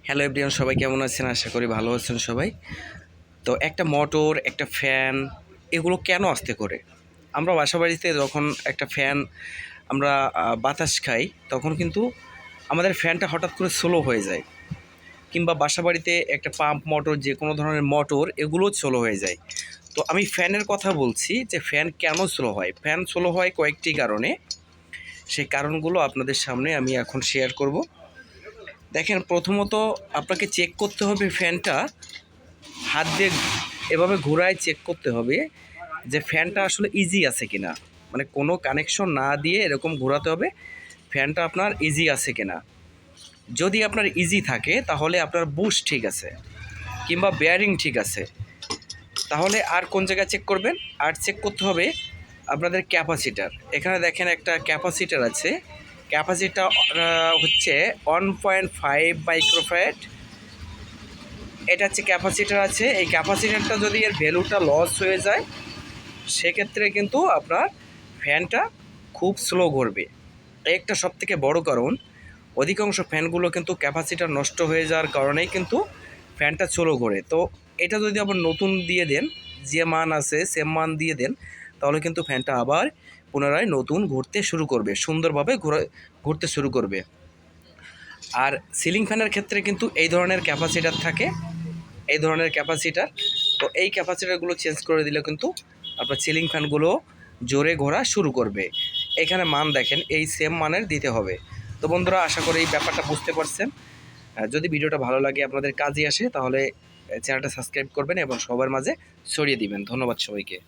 Hello everyone, সবাই কেমন আছেন? আশা করি ভালো আছেন সবাই। তো একটা মোটর, একটা ফ্যান, এগুলো কেন আসতে করে? আমরা বাসাবাড়িতে যখন একটা ফ্যান আমরা বাতাস খাই, তখন কিন্তু আমাদের ফ্যানটা হঠাৎ করে স্লো হয়ে যায়, কিংবা বাসাবাড়িতে একটা পাম্প মোটর, যে কোনো ধরনের মোটর, এগুলো স্লো হয়ে যায়। তো আমি ফ্যানের কথা বলছি যে ফ্যান কেন স্লো হয়। ফ্যান স্লো হয় কয়েকটি কারণে। সেই কারণগুলো আপনাদের সামনে আমি এখন শেয়ার করব। দেখেন, প্রথমত আপনাকে চেক করতে হবে ফ্যানটা হাত দিয়ে এভাবে ঘোরায় চেক করতে হবে যে ফ্যানটা আসলে ইজি আছে কিনা। মানে কোনো কানেকশন না দিয়ে এরকম ঘোরাতে হবে ফ্যানটা আপনার ইজি আছে কিনা। যদি আপনার ইজি থাকে তাহলে আপনার বুশ ঠিক আছে, কিংবা বেয়ারিং ঠিক আছে। তাহলে আর কোন জায়গায় চেক করবেন? আর চেক করতে হবে আপনাদের ক্যাপাসিটার। এখানে দেখেন একটা ক্যাপাসিটার আছে। ক্যাপাসিটার হচ্ছে 1.5 মাইক্রোফ্যারাড। এটা হচ্ছে ক্যাপাসিটার আছে। এই ক্যাপাসিটারটা যদি এর ভ্যালুটা লস হয়ে যায়, সেক্ষেত্রে কিন্তু আপনার ফ্যানটা খুব স্লো ঘুরবে। একটা সবথেকে বড় কারণ, অধিকাংশ ফ্যানগুলো কিন্তু ক্যাপাসিটার নষ্ট হয়ে যাওয়ার কারণেই কিন্তু ফ্যানটা স্লো ঘোরে। তো এটা যদি আবার নতুন দিয়ে দেন, যে মান আছে সেম মান দিয়ে দেন, তাহলে কিন্তু ফ্যানটা আবার পুনরায় নতুন ঘুরতে শুরু করবে, সুন্দরভাবে ঘুরতে শুরু করবে। আর সিলিং ফ্যানের ক্ষেত্রে কিন্তু এই ধরনের ক্যাপাসিটার থাকে, এই ধরনের ক্যাপাসিটার। তো এই ক্যাপাসিটারগুলো চেঞ্জ করে দিলে কিন্তু আপনার সিলিং ফ্যানগুলো জোরে ঘোরা শুরু করবে। এখানে মান দেখেন, এই সেম মানের দিতে হবে। তো বন্ধুরা, আশা করি এই ব্যাপারটা বুঝতে পারছেন। যদি ভিডিওটা ভালো লাগে, আপনাদের কাজে আসে, তাহলে চ্যানেলটা সাবস্ক্রাইব করবেন এবং সবার মাঝে ছড়িয়ে দিবেন। ধন্যবাদ সবাইকে।